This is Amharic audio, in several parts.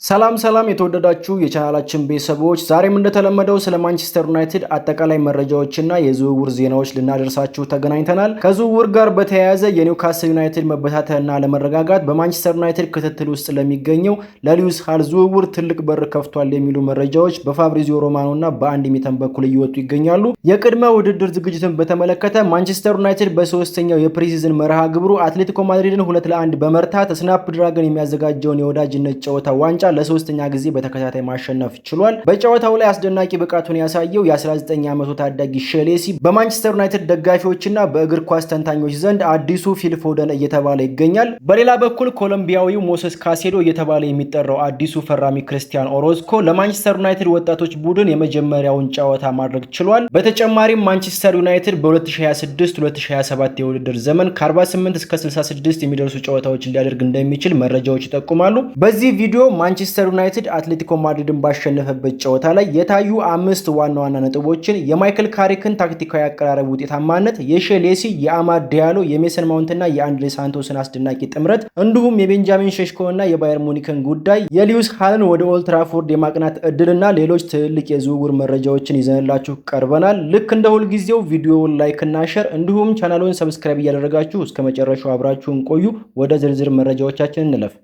ሰላም የተወደዳችሁ የቻናላችን ቤተሰቦች ዛሬም እንደተለመደው ስለ ማንቸስተር ዩናይትድ አጠቃላይ መረጃዎችና የዝውውር ዜናዎች ልናደርሳችሁ ተገናኝተናል። ከዝውውር ጋር በተያያዘ የኒውካስል ዩናይትድ መበታተንና ለመረጋጋት በማንቸስተር ዩናይትድ ክትትል ውስጥ ለሚገኘው ለሉዊስ ሃል ዝውውር ትልቅ በር ከፍቷል የሚሉ መረጃዎች በፋብሪዚዮ ሮማኖና በአንድ ሚተን በኩል እየወጡ ይገኛሉ። የቅድመ ውድድር ዝግጅትን በተመለከተ ማንቸስተር ዩናይትድ በሶስተኛው የፕሪሲዝን መርሃ ግብሩ አትሌቲኮ ማድሪድን 2-1 በመርታት ስናፕ ድራገን የሚያዘጋጀውን የወዳጅነት ጨዋታ ዋንጫ ለሶስተኛ ጊዜ በተከታታይ ማሸነፍ ችሏል። በጨዋታው ላይ አስደናቂ ብቃቱን ያሳየው የ19 ዓመቱ ታዳጊ ሼሌሲ በማንቸስተር ዩናይትድ ደጋፊዎችና በእግር ኳስ ተንታኞች ዘንድ አዲሱ ፊል ፎደን እየተባለ ይገኛል። በሌላ በኩል ኮሎምቢያዊው ሞሴስ ካሴዶ እየተባለ የሚጠራው አዲሱ ፈራሚ ክርስቲያን ኦሮዝኮ ለማንቸስተር ዩናይትድ ወጣቶች ቡድን የመጀመሪያውን ጨዋታ ማድረግ ችሏል። በተጨማሪም ማንቸስተር ዩናይትድ በ2026-2027 የውድድር ዘመን ከ48 እስከ 66 የሚደርሱ ጨዋታዎችን ሊያደርግ እንደሚችል መረጃዎች ይጠቁማሉ። በዚህ ቪዲዮ ማንቸስተር ዩናይትድ አትሌቲኮ ማድሪድን ባሸነፈበት ጨዋታ ላይ የታዩ 5 ዋና ነጥቦችን፣ የማይክል ካሪክን ታክቲካዊ አቀራረብ ውጤታማነት፣ የሼሌሲ፣ የአማድ ዲያሎ፣ የሜሰን ማውንትና የአንድሬ ሳንቶስን አስደናቂ ጥምረት እንዲሁም የቤንጃሚን ሼሽኮና የባየር ሙኒክን ጉዳይ፣ የሉዊስ ሃልን ወደ ኦልድ ትራፎርድ የማቅናት እድልና ሌሎች ትልልቅ የዝውውር መረጃዎችን ይዘንላችሁ ቀርበናል። ልክ እንደ ሁልጊዜው ቪዲዮውን ላይክ እና ሼር እንዲሁም ቻናሉን ሰብስክራይብ እያደረጋችሁ እስከ መጨረሻው አብራችሁን ቆዩ። ወደ ዝርዝር መረጃዎቻችን እንለፍ።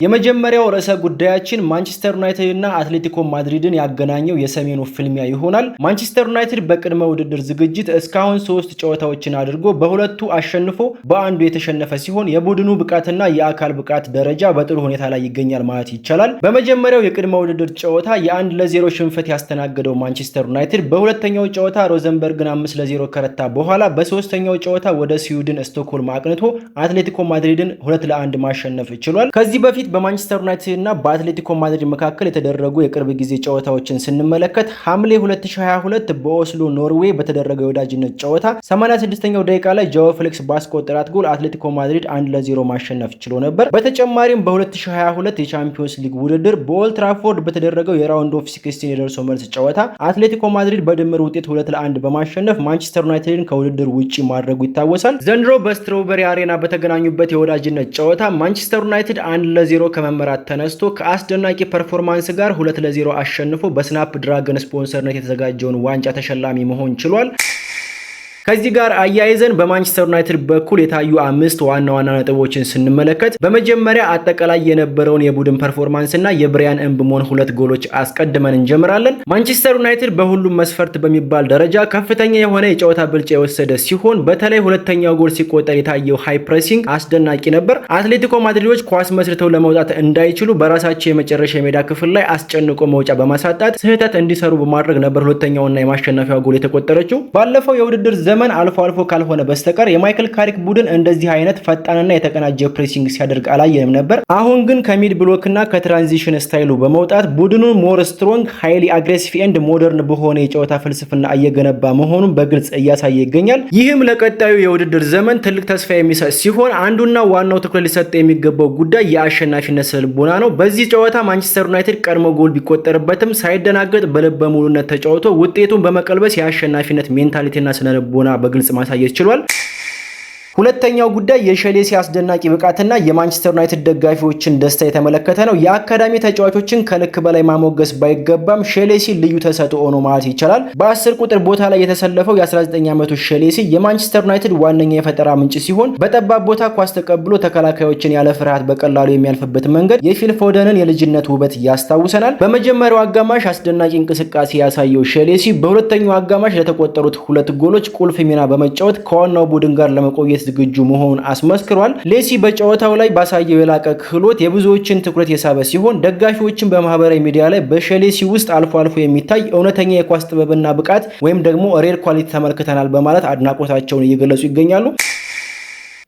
የመጀመሪያው ርዕሰ ጉዳያችን ማንቸስተር ዩናይትድ እና አትሌቲኮ ማድሪድን ያገናኘው የሰሜኑ ፍልሚያ ይሆናል። ማንቸስተር ዩናይትድ በቅድመ ውድድር ዝግጅት እስካሁን 3 ጨዋታዎችን አድርጎ በሁለቱ አሸንፎ በአንዱ የተሸነፈ ሲሆን የቡድኑ ብቃትና የአካል ብቃት ደረጃ በጥሩ ሁኔታ ላይ ይገኛል ማለት ይቻላል። በመጀመሪያው የቅድመ ውድድር ጨዋታ የ1-0 ሽንፈት ያስተናገደው ማንቸስተር ዩናይትድ በሁለተኛው ጨዋታ ሮዘንበርግን 5-0 ከረታ በኋላ በሶስተኛው ጨዋታ ወደ ስዊድን ስቶክሆልም አቅንቶ አትሌቲኮ ማድሪድን 2-1 ማሸነፍ ችሏል። ከዚህ በፊት በማንቸስተር ዩናይትድ እና በአትሌቲኮ ማድሪድ መካከል የተደረጉ የቅርብ ጊዜ ጨዋታዎችን ስንመለከት ሐምሌ 2022 በኦስሎ ኖርዌይ በተደረገው የወዳጅነት ጨዋታ 86ኛው ደቂቃ ላይ ጆዋ ፌሊክስ ባስቆጠራት ጎል አትሌቲኮ ማድሪድ 1-0 ማሸነፍ ችሎ ነበር። በተጨማሪም በ2022 የቻምፒዮንስ ሊግ ውድድር በኦልድ ትራፎርድ በተደረገው የራውንድ ኦፍ 16 የደርሶ መልስ ጨዋታ አትሌቲኮ ማድሪድ በድምር ውጤት 2-1 በማሸነፍ ማንቸስተር ዩናይትድን ከውድድር ውጪ ማድረጉ ይታወሳል። ዘንድሮ በስትሮበሪ አሬና በተገናኙበት የወዳጅነት ጨዋታ ማንቸስተር ዩናይትድ 1-0 ከመመራት ተነስቶ ከአስደናቂ ፐርፎርማንስ ጋር 2-0 አሸንፎ በስናፕ ድራገን ስፖንሰርነት የተዘጋጀውን ዋንጫ ተሸላሚ መሆን ችሏል። ከዚህ ጋር አያይዘን በማንቸስተር ዩናይትድ በኩል የታዩ 5 ዋና ነጥቦችን ስንመለከት በመጀመሪያ አጠቃላይ የነበረውን የቡድን ፐርፎርማንስ እና የብሪያን ኤምቡሞን 2 ጎሎች አስቀድመን እንጀምራለን። ማንቸስተር ዩናይትድ በሁሉም መስፈርት በሚባል ደረጃ ከፍተኛ የሆነ የጨዋታ ብልጫ የወሰደ ሲሆን በተለይ ሁለተኛው ጎል ሲቆጠር የታየው ሃይ ፕሬሲንግ አስደናቂ ነበር። አትሌቲኮ ማድሪዶች ኳስ መስርተው ለመውጣት እንዳይችሉ በራሳቸው የመጨረሻ የሜዳ ክፍል ላይ አስጨንቆ መውጫ በማሳጣት ስህተት እንዲሰሩ በማድረግ ነበር ሁለተኛውና የማሸነፊያው ጎል የተቆጠረችው። ባለፈው የውድድር ዘመን አልፎ ካልሆነ በስተቀር የማይክል ካሪክ ቡድን እንደዚህ አይነት ፈጣንና የተቀናጀ ፕሬሲንግ ሲያደርግ አላየንም ነበር። አሁን ግን ከሚድ ብሎክና ከትራንዚሽን ስታይሉ በመውጣት ቡድኑን ሞር ስትሮንግ፣ ሃይሊ አግሬሲቭ ኤንድ ሞደርን በሆነ የጨዋታ ፍልስፍና እየገነባ መሆኑን በግልጽ እያሳየ ይገኛል። ይህም ለቀጣዩ የውድድር ዘመን ትልቅ ተስፋ የሚሰጥ ሲሆን አንዱና ዋናው ትኩረት ሊሰጥ የሚገባው ጉዳይ የአሸናፊነት ስልቦና ነው። በዚህ ጨዋታ ማንቸስተር ዩናይትድ ቀድሞ ጎል ቢቆጠርበትም ሳይደናገጥ በልበ ሙሉነት ተጫውቶ ውጤቱን በመቀልበስ የአሸናፊነት ሜንታሊቲና ስነልቦና በግልጽ ማሳየት ችሏል። ሁለተኛው ጉዳይ የሼሌሲ አስደናቂ ብቃትና የማንቸስተር ዩናይትድ ደጋፊዎችን ደስታ የተመለከተ ነው። የአካዳሚ ተጫዋቾችን ከልክ በላይ ማሞገስ ባይገባም ሼሌሲ ልዩ ተሰጥኦ ነው ማለት ይቻላል። በ10 ቁጥር ቦታ ላይ የተሰለፈው የ19 ዓመቱ ሼሌሲ የማንቸስተር ዩናይትድ ዋነኛ የፈጠራ ምንጭ ሲሆን በጠባብ ቦታ ኳስ ተቀብሎ ተከላካዮችን ያለ ፍርሃት በቀላሉ የሚያልፍበት መንገድ የፊል ፎደንን የልጅነት ውበት ያስታውሰናል። በመጀመሪያው አጋማሽ አስደናቂ እንቅስቃሴ ያሳየው ሼሌሲ በሁለተኛው አጋማሽ ለተቆጠሩት 2 ጎሎች ቁልፍ ሚና በመጫወት ከዋናው ቡድን ጋር ለመቆየት ዝግጁ መሆኑን አስመስክሯል። ሌሲ በጨዋታው ላይ ባሳየው የላቀ ክህሎት የብዙዎችን ትኩረት የሳበ ሲሆን ደጋፊዎችን በማህበራዊ ሚዲያ ላይ በሼሌሲ ውስጥ አልፎ የሚታይ እውነተኛ የኳስ ጥበብና ብቃት ወይም ደግሞ ሬር ኳሊቲ ተመልክተናል በማለት አድናቆታቸውን እየገለጹ ይገኛሉ።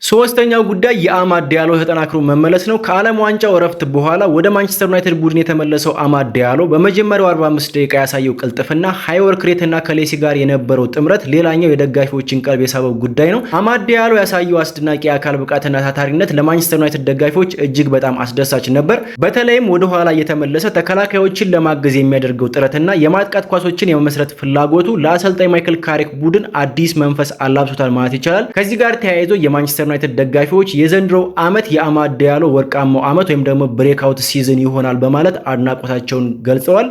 ሶስተኛው ጉዳይ የአማድ ዲያሎ ተጠናክሮ መመለስ ነው። ከዓለም ዋንጫው እረፍት በኋላ ወደ ማንቸስተር ዩናይትድ ቡድን የተመለሰው አማድ ዲያሎ በመጀመሪያው 45 ደቂቃ ያሳየው ቅልጥፍና፣ ሃይ ወርክ ሬት እና ከሌሲ ጋር የነበረው ጥምረት ሌላኛው የደጋፊዎችን ቀልብ የሳበው ጉዳይ ነው። አማድ ዲያሎ ያሳየው አስደናቂ የአካል ብቃትና ታታሪነት ለማንቸስተር ዩናይትድ ደጋፊዎች እጅግ በጣም አስደሳች ነበር። በተለይም ወደ ኋላ እየተመለሰ ተከላካዮችን ለማገዝ የሚያደርገው ጥረትና የማጥቃት ኳሶችን የመመስረት ፍላጎቱ ለአሰልጣኝ ማይክል ካሪክ ቡድን አዲስ መንፈስ አላብሶታል ማለት ይቻላል። ከዚህ ጋር ተያይዞ የማንቸስተር ዩናይትድ ደጋፊዎች የዘንድሮው ዓመት የአማድ ዲያሎ ወርቃማው ዓመት ወይም ደግሞ ብሬክአውት ሲዝን ይሆናል በማለት አድናቆታቸውን ገልጸዋል።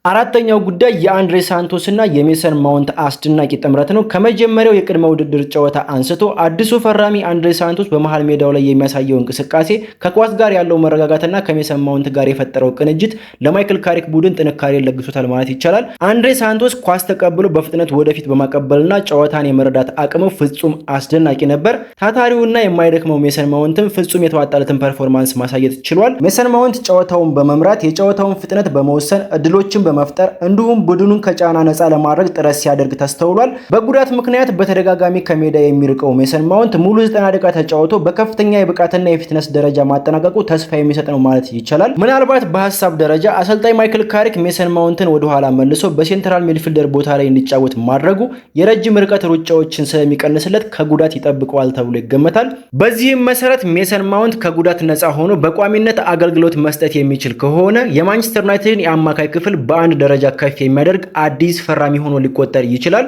አራተኛው ጉዳይ የአንድሬ ሳንቶስ እና የሜሰን ማውንት አስደናቂ ጥምረት ነው። ከመጀመሪያው የቅድመ ውድድር ጨዋታ አንስቶ አዲሱ ፈራሚ አንድሬ ሳንቶስ በመሃል ሜዳው ላይ የሚያሳየው እንቅስቃሴ ከኳስ ጋር ያለው መረጋጋትና ከሜሰን ማውንት ጋር የፈጠረው ቅንጅት ለማይክል ካሪክ ቡድን ጥንካሬ ለግሶታል ማለት ይቻላል። አንድሬ ሳንቶስ ኳስ ተቀብሎ በፍጥነት ወደፊት በማቀበልና ጨዋታን የመረዳት አቅሙ ፍጹም አስደናቂ ነበር። ታታሪውና የማይደክመው ሜሰን ማውንትም ፍጹም የተዋጣለትን ፐርፎርማንስ ማሳየት ችሏል። ሜሰን ማውንት ጨዋታውን በመምራት የጨዋታውን ፍጥነት በመወሰን እድሎችን በመፍጠር እንዲሁም ቡድኑን ከጫና ነፃ ለማድረግ ጥረት ሲያደርግ ተስተውሏል። በጉዳት ምክንያት በተደጋጋሚ ከሜዳ የሚርቀው ሜሰን ማውንት ሙሉ 90 ደቂቃ ተጫውቶ በከፍተኛ የብቃትና የፊትነስ ደረጃ ማጠናቀቁ ተስፋ የሚሰጥ ነው ማለት ይቻላል። ምናልባት በሐሳብ ደረጃ አሰልጣኝ ማይክል ካሪክ ሜሰን ማውንትን ወደ ኋላ መልሶ በሴንትራል ሚድፊልደር ቦታ ላይ እንዲጫወት ማድረጉ የረጅም ርቀት ሩጫዎችን ስለሚቀንስለት ከጉዳት ይጠብቀዋል ተብሎ ይገመታል። በዚህም መሰረት ሜሰን ማውንት ከጉዳት ነፃ ሆኖ በቋሚነት አገልግሎት መስጠት የሚችል ከሆነ የማንቸስተር ዩናይትድን የአማካይ ክፍል በአንድ ደረጃ ከፍ የሚያደርግ አዲስ ፈራሚ ሆኖ ሊቆጠር ይችላል።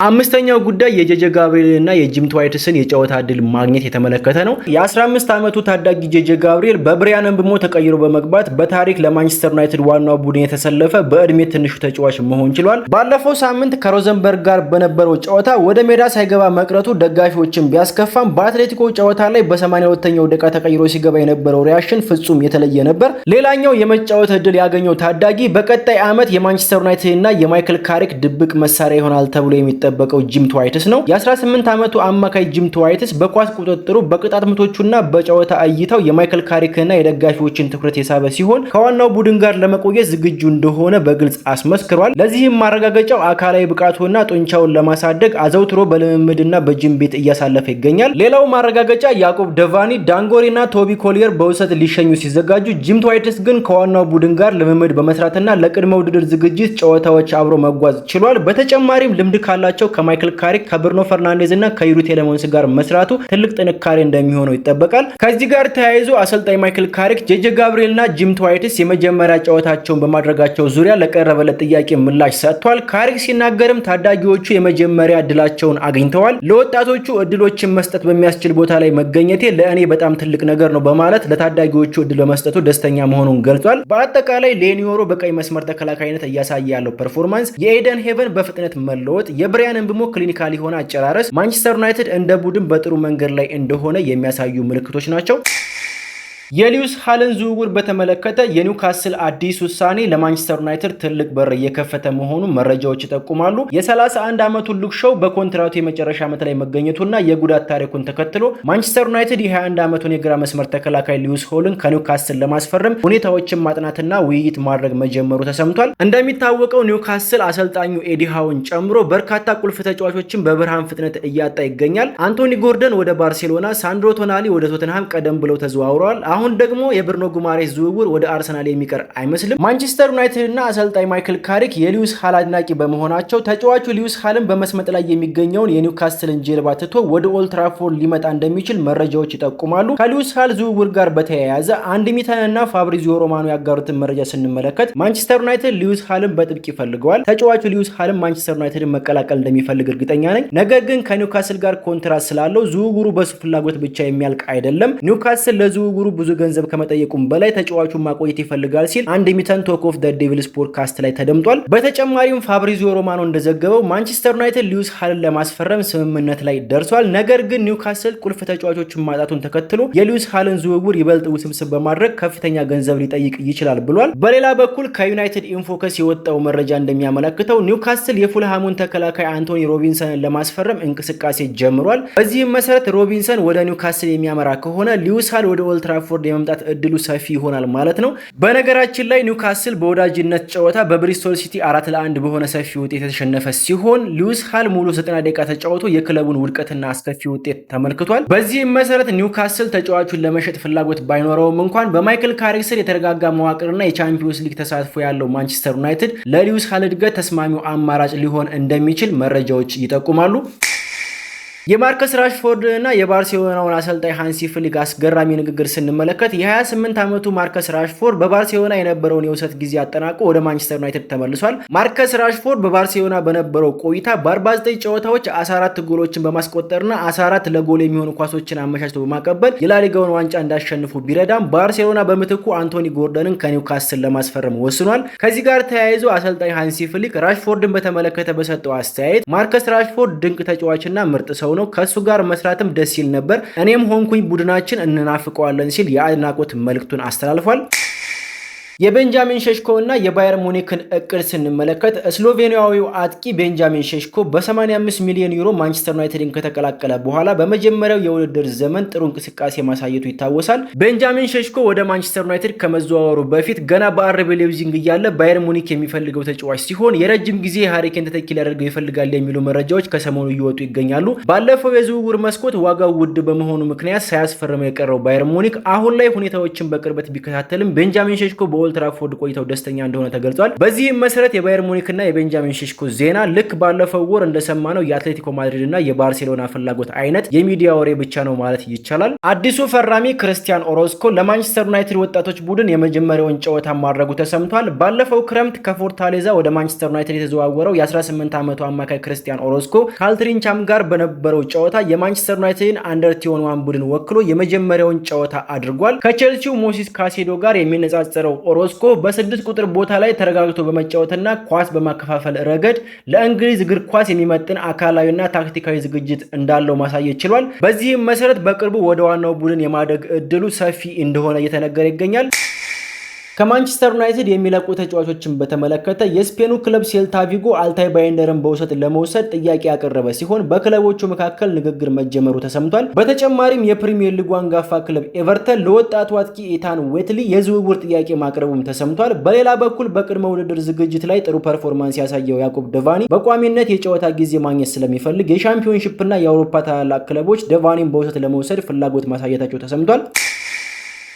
አምስተኛው ጉዳይ የጄጄ ጋብሪኤል እና የጂም ትዋይትስን የጨዋታ ዕድል ማግኘት የተመለከተ ነው። የ15 ዓመቱ ታዳጊ ጄጄ ጋብሪኤል በብሪያን ምቤሞ ተቀይሮ በመግባት በታሪክ ለማንቸስተር ዩናይትድ ዋናው ቡድን የተሰለፈ በእድሜ ትንሹ ተጫዋች መሆን ችሏል። ባለፈው ሳምንት ከሮዘንበርግ ጋር በነበረው ጨዋታ ወደ ሜዳ ሳይገባ መቅረቱ ደጋፊዎችን ቢያስከፋም በአትሌቲኮ ጨዋታ ላይ በ82ኛው ደቂቃ ተቀይሮ ሲገባ የነበረው ሪያክሽን ፍጹም የተለየ ነበር። ሌላኛው የመጫወት ዕድል ያገኘው ታዳጊ በቀጣይ ዓመት የማንቸስተር ዩናይትድ እና የማይክል ካሪክ ድብቅ መሳሪያ ይሆናል ተብሎ የሚጠበቀው ጂም ትዋይትስ ነው። የ18 ዓመቱ አማካይ ጂም ትዋይትስ በኳስ ቁጥጥሩ፣ በቅጣት ምቶቹና በጨዋታ እይታው የማይክል ካሪክና የደጋፊዎችን ትኩረት የሳበ ሲሆን ከዋናው ቡድን ጋር ለመቆየት ዝግጁ እንደሆነ በግልጽ አስመስክሯል። ለዚህም ማረጋገጫው አካላዊ ብቃቱና ጡንቻውን ለማሳደግ አዘውትሮ በልምምድና በጂም ቤት እያሳለፈ ይገኛል። ሌላው ማረጋገጫ ያዕቆብ ደቫኒ፣ ዳንጎሪና ቶቢ ኮሊየር በውሰት ሊሸኙ ሲዘጋጁ፣ ጂም ትዋይትስ ግን ከዋናው ቡድን ጋር ልምምድ በመስራትና ለቅድመ ውድድር ዝግጅት ጨዋታዎች አብሮ መጓዝ ችሏል። በተጨማሪም ልምድ ካላቸው ከማይክል ካሪክ ከብሩኖ ፈርናንዴዝ እና ከዩሪ ቴሌማንስ ጋር መስራቱ ትልቅ ጥንካሬ እንደሚሆነው ይጠበቃል። ከዚህ ጋር ተያይዞ አሰልጣኝ ማይክል ካሪክ ጄጄ ጋብሪኤል እና ጂም ትዋይትስ የመጀመሪያ ጨዋታቸውን በማድረጋቸው ዙሪያ ለቀረበለት ጥያቄ ምላሽ ሰጥቷል። ካሪክ ሲናገርም ታዳጊዎቹ የመጀመሪያ እድላቸውን አግኝተዋል፣ ለወጣቶቹ እድሎችን መስጠት በሚያስችል ቦታ ላይ መገኘቴ ለእኔ በጣም ትልቅ ነገር ነው በማለት ለታዳጊዎቹ እድል በመስጠቱ ደስተኛ መሆኑን ገልጿል። በአጠቃላይ ሌኒዮሮ በቀይ መስመር ተከላካይነት እያሳየ ያለው ፐርፎርማንስ፣ የኤደን ሄቨን በፍጥነት መለወጥ፣ የብሪያን ምቤሞ ክሊኒካል የሆነ አጨራረስ ማንቸስተር ዩናይትድ እንደ ቡድን በጥሩ መንገድ ላይ እንደሆነ የሚያሳዩ ምልክቶች ናቸው። የሊዩስ ሃልን ዝውውር በተመለከተ የኒውካስል አዲስ ውሳኔ ለማንቸስተር ዩናይትድ ትልቅ በር እየከፈተ መሆኑን መረጃዎች ይጠቁማሉ። የ31 ዓመቱ ሉክ ሾው በኮንትራቱ የመጨረሻ ዓመት ላይ መገኘቱና የጉዳት ታሪኩን ተከትሎ ማንቸስተር ዩናይትድ የ21 ዓመቱን የግራ መስመር ተከላካይ ሊዩስ ሆልን ከኒውካስል ለማስፈረም ሁኔታዎችን ማጥናትና ውይይት ማድረግ መጀመሩ ተሰምቷል። እንደሚታወቀው ኒውካስል አሰልጣኙ ኤዲ ሃውን ጨምሮ በርካታ ቁልፍ ተጫዋቾችን በብርሃን ፍጥነት እያጣ ይገኛል። አንቶኒ ጎርደን ወደ ባርሴሎና፣ ሳንድሮ ቶናሊ ወደ ቶተንሃም ቀደም ብለው ተዘዋውረዋል። አሁን ደግሞ የብሩኖ ጉማሬስ ዝውውር ወደ አርሰናል የሚቀር አይመስልም። ማንቸስተር ዩናይትድ እና አሰልጣኝ ማይክል ካሪክ የሊዩስ ሃል አድናቂ በመሆናቸው ተጫዋቹ ሊዩስ ሃልን በመስመጥ ላይ የሚገኘውን የኒውካስልን ጀልባ ትቶ ወደ ኦልድ ትራፎርድ ሊመጣ እንደሚችል መረጃዎች ይጠቁማሉ። ከሊዩስ ሃል ዝውውር ጋር በተያያዘ አንድ ሚተን እና ፋብሪዚዮ ሮማኖ ያጋሩትን መረጃ ስንመለከት ማንቸስተር ዩናይትድ ሊዩስ ሃልን በጥብቅ ይፈልገዋል። ተጫዋቹ ሊዩስ ሃልን ማንቸስተር ዩናይትድን መቀላቀል እንደሚፈልግ እርግጠኛ ነኝ። ነገር ግን ከኒውካስል ጋር ኮንትራት ስላለው ዝውውሩ በሱ ፍላጎት ብቻ የሚያልቅ አይደለም። ኒውካስል ለዝውውሩ ብዙ ገንዘብ ከመጠየቁም በላይ ተጫዋቹን ማቆየት ይፈልጋል ሲል አንድ ሚተን ቶክ ኦፍ ዘ ዴቪልስ ፖድካስት ላይ ተደምጧል። በተጨማሪም ፋብሪዚዮ ሮማኖ እንደዘገበው ማንቸስተር ዩናይትድ ሊዩስ ሃልን ለማስፈረም ስምምነት ላይ ደርሷል። ነገር ግን ኒውካስል ቁልፍ ተጫዋቾችን ማጣቱን ተከትሎ የሊዩስ ሃልን ዝውውር ይበልጥ ውስብስብ በማድረግ ከፍተኛ ገንዘብ ሊጠይቅ ይችላል ብሏል። በሌላ በኩል ከዩናይትድ ኢንፎከስ የወጣው መረጃ እንደሚያመለክተው ኒውካስል የፉልሃሙን ተከላካይ አንቶኒ ሮቢንሰንን ለማስፈረም እንቅስቃሴ ጀምሯል። በዚህም መሰረት ሮቢንሰን ወደ ኒውካስል የሚያመራ ከሆነ ሊዩስ ሃል ወደ ኦልድ ትራፎርድ የመምጣት እድሉ ሰፊ ይሆናል ማለት ነው። በነገራችን ላይ ኒውካስል በወዳጅነት ጨዋታ በብሪስቶል ሲቲ 4-1 በሆነ ሰፊ ውጤት የተሸነፈ ሲሆን ሊዩስ ሃል ሙሉ 90 ደቂቃ ተጫውቶ የክለቡን ውድቀትና አስከፊ ውጤት ተመልክቷል። በዚህም መሰረት ኒውካስል ተጫዋቹን ለመሸጥ ፍላጎት ባይኖረውም እንኳን በማይክል ካሪክ ስር የተረጋጋ መዋቅርና የቻምፒዮንስ ሊግ ተሳትፎ ያለው ማንቸስተር ዩናይትድ ለሊዩስ ሃል እድገት ተስማሚው አማራጭ ሊሆን እንደሚችል መረጃዎች ይጠቁማሉ። የማርከስ ራሽፎርድ እና የባርሴሎናውን አሰልጣኝ ሃንሲ ፍሊክ አስገራሚ ንግግር ስንመለከት የ28 ዓመቱ ማርከስ ራሽፎርድ በባርሴሎና የነበረውን የውሰት ጊዜ አጠናቆ ወደ ማንቸስተር ዩናይትድ ተመልሷል። ማርከስ ራሽፎርድ በባርሴሎና በነበረው ቆይታ በ49 ጨዋታዎች 14 ጎሎችን በማስቆጠርና 14 ለጎል የሚሆኑ ኳሶችን አመቻችቶ በማቀበል የላሊጋውን ዋንጫ እንዳሸንፉ ቢረዳም ባርሴሎና በምትኩ አንቶኒ ጎርደንን ከኒውካስል ለማስፈረም ወስኗል። ከዚህ ጋር ተያይዞ አሰልጣኝ ሃንሲ ፍሊክ ራሽፎርድን በተመለከተ በሰጠው አስተያየት ማርከስ ራሽፎርድ ድንቅ ተጫዋችና ምርጥ ሰው ነው፣ ከሱ ጋር መስራትም ደስ ይል ነበር፣ እኔም ሆንኩኝ ቡድናችን እንናፍቀዋለን ሲል የአድናቆት መልእክቱን አስተላልፏል። የቤንጃሚን ሼሽኮ እና የባየር ሙኒክን እቅድ ስንመለከት ስሎቬኒያዊው አጥቂ ቤንጃሚን ሼሽኮ በ85 ሚሊዮን ዩሮ ማንቸስተር ዩናይትድን ከተቀላቀለ በኋላ በመጀመሪያው የውድድር ዘመን ጥሩ እንቅስቃሴ ማሳየቱ ይታወሳል። ቤንጃሚን ሼሽኮ ወደ ማንቸስተር ዩናይትድ ከመዘዋወሩ በፊት ገና በአርቢ ሌቪዚንግ እያለ ባየር ሙኒክ የሚፈልገው ተጫዋች ሲሆን የረጅም ጊዜ ሃሪኬን ተተኪ ሊያደርገው ይፈልጋል የሚሉ መረጃዎች ከሰሞኑ እየወጡ ይገኛሉ። ባለፈው የዝውውር መስኮት ዋጋው ውድ በመሆኑ ምክንያት ሳያስፈርመው የቀረው ባየር ሙኒክ አሁን ላይ ሁኔታዎችን በቅርበት ቢከታተልም ቤንጃሚን ሼሽኮ ትራፎርድ ቆይተው ደስተኛ እንደሆነ ተገልጿል። በዚህም መሰረት የባየር ሙኒክና የቤንጃሚን ሼሽኮ ዜና ልክ ባለፈው ወር እንደሰማነው የአትሌቲኮ ማድሪድ እና የባርሴሎና ፍላጎት አይነት የሚዲያ ወሬ ብቻ ነው ማለት ይቻላል። አዲሱ ፈራሚ ክርስቲያን ኦሮስኮ ለማንቸስተር ዩናይትድ ወጣቶች ቡድን የመጀመሪያውን ጨዋታ ማድረጉ ተሰምቷል። ባለፈው ክረምት ከፎርታሌዛ ወደ ማንቸስተር ዩናይትድ የተዘዋወረው የ18 ዓመቱ አማካይ ክርስቲያን ኦሮስኮ ከአልትሪንቻም ጋር በነበረው ጨዋታ የማንቸስተር ዩናይትድን አንደር 21 ቡድን ወክሎ የመጀመሪያውን ጨዋታ አድርጓል። ከቼልሲው ሞሲስ ካሴዶ ጋር የሚነጻጸረው ኦሮስኮ በ6 ቁጥር ቦታ ላይ ተረጋግቶ በመጫወትና ኳስ በማከፋፈል ረገድ ለእንግሊዝ እግር ኳስ የሚመጥን አካላዊና ታክቲካዊ ዝግጅት እንዳለው ማሳየት ችሏል። በዚህም መሰረት በቅርቡ ወደ ዋናው ቡድን የማደግ እድሉ ሰፊ እንደሆነ እየተነገረ ይገኛል። ከማንቸስተር ዩናይትድ የሚለቁ ተጫዋቾችን በተመለከተ የስፔኑ ክለብ ሴልታ ቪጎ አልታይ ባይንደርን በውሰት ለመውሰድ ጥያቄ ያቀረበ ሲሆን በክለቦቹ መካከል ንግግር መጀመሩ ተሰምቷል። በተጨማሪም የፕሪሚየር ሊጉ አንጋፋ ክለብ ኤቨርተን ለወጣቱ አጥቂ ኢታን ዌትሊ የዝውውር ጥያቄ ማቅረቡም ተሰምቷል። በሌላ በኩል በቅድመ ውድድር ዝግጅት ላይ ጥሩ ፐርፎርማንስ ያሳየው ያዕቆብ ደቫኒ በቋሚነት የጨዋታ ጊዜ ማግኘት ስለሚፈልግ የሻምፒዮንሺፕና የአውሮፓ ታላላቅ ክለቦች ደቫኒን በውሰት ለመውሰድ ፍላጎት ማሳየታቸው ተሰምቷል።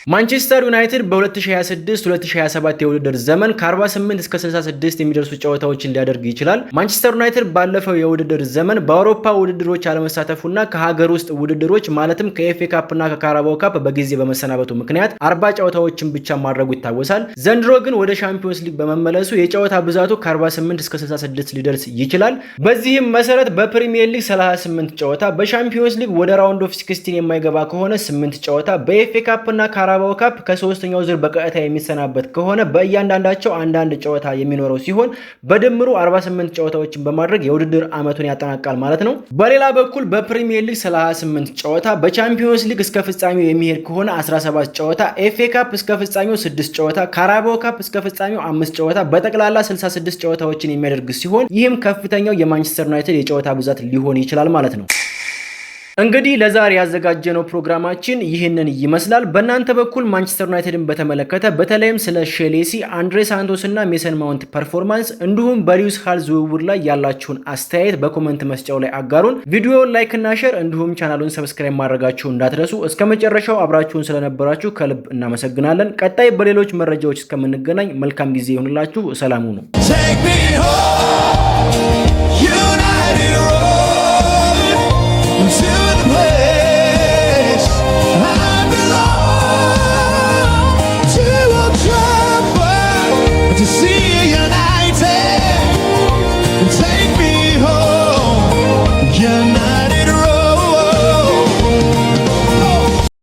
ማንቸስተር ዩናይትድ በ2026-2027 የውድድር ዘመን ከ48 እስከ 66 የሚደርሱ ጨዋታዎችን ሊያደርግ ይችላል። ማንቸስተር ዩናይትድ ባለፈው የውድድር ዘመን በአውሮፓ ውድድሮች አለመሳተፉና ከሀገር ውስጥ ውድድሮች ማለትም ከኤፍኤ ካፕ እና ከካራባኦ ካፕ በጊዜ በመሰናበቱ ምክንያት 40 ጨዋታዎችን ብቻ ማድረጉ ይታወሳል። ዘንድሮ ግን ወደ ሻምፒዮንስ ሊግ በመመለሱ የጨዋታ ብዛቱ ከ48 እስከ 66 ሊደርስ ይችላል። በዚህም መሰረት በፕሪሚየር ሊግ 38 ጨዋታ፣ በሻምፒዮንስ ሊግ ወደ ራውንድ ኦፍ 16 የማይገባ ከሆነ 8 ጨዋታ፣ በኤፍኤ ካፕ እና ካራባኦ ካፕ ከ3ኛው ዙር በቀጥታ የሚሰናበት ከሆነ በእያንዳንዳቸው አንዳንድ ጨዋታ የሚኖረው ሲሆን በድምሩ 48 ጨዋታዎችን በማድረግ የውድድር ዓመቱን ያጠናቃል ማለት ነው። በሌላ በኩል በፕሪሚየር ሊግ 38 ጨዋታ፣ በቻምፒዮንስ ሊግ እስከ ፍጻሜው የሚሄድ ከሆነ 17 ጨዋታ፣ ኤፍኤ ካፕ እስከ ፍጻሜው 6 ጨዋታ፣ ካራባኦ ካፕ እስከ ፍጻሜው 5 ጨዋታ፣ በጠቅላላ 66 ጨዋታዎችን የሚያደርግ ሲሆን ይህም ከፍተኛው የማንቸስተር ዩናይትድ የጨዋታ ብዛት ሊሆን ይችላል ማለት ነው። እንግዲህ ለዛሬ ያዘጋጀነው ፕሮግራማችን ይህንን ይመስላል። በእናንተ በኩል ማንቸስተር ዩናይትድን በተመለከተ በተለይም ስለ ሼልሲ፣ አንድሬ ሳንቶስ እና ሜሰን ማውንት ፐርፎርማንስ እንዲሁም በሊዩስ ሃል ዝውውር ላይ ያላችሁን አስተያየት በኮመንት መስጫው ላይ አጋሩን። ቪዲዮውን ላይክ እና ሼር እንዲሁም ቻናሉን ሰብስክራይብ ማድረጋችሁን እንዳትረሱ። እስከ መጨረሻው አብራችሁን ስለነበራችሁ ከልብ እናመሰግናለን። ቀጣይ በሌሎች መረጃዎች እስከምንገናኝ መልካም ጊዜ ይሁንላችሁ። ሰላም ሁኑ።